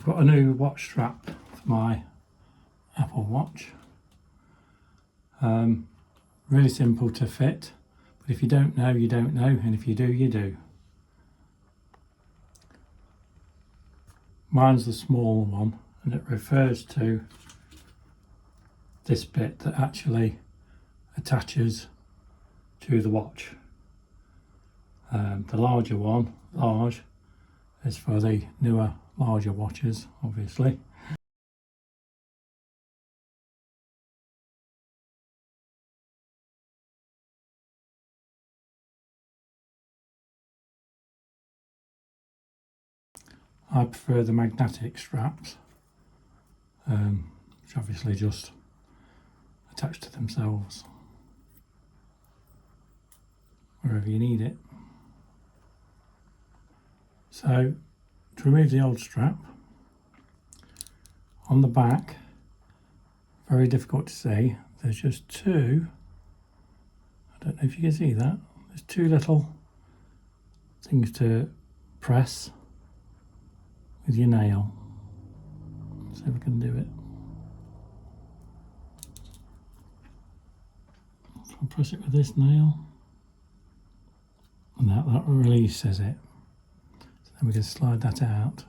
I've got a new watch strap for my Apple Watch. Really simple to fit, but if you don't know, you don't know, and if you do, you do. Mine's the small one, and it refers to this bit that actually attaches to the watch. The larger one, large, is for the newer, larger watches, obviously. I prefer the magnetic straps, which obviously just attach to themselves wherever you need it. So, to remove the old strap, on the back, very difficult to see, there's just two, I don't know if you can see that, there's two little things to press with your nail. Let's see if we can do it. So I'll press it with this nail, and that releases it. So then we can slide that out.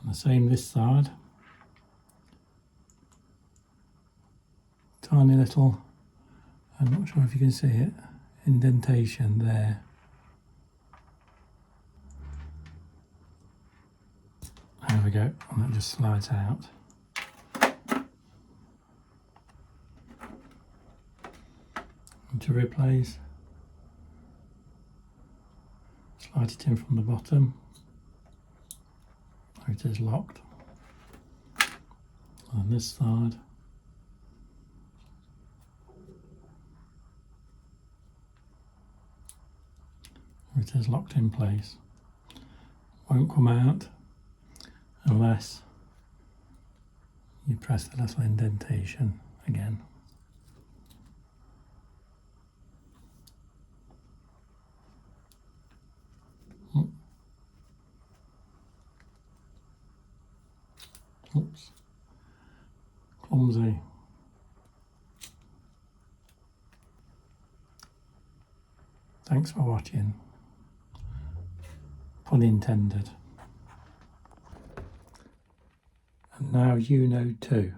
And the same this side. Tiny little, I'm not sure if you can see it, indentation there. There we go, and that just slides out. And to replace, slide it in from the bottom. There it is, locked. On this side, there it is, locked in place. Won't come out unless you press the little indentation again. Oops. Clumsy. Thanks for watching. Pun intended. And now you know too.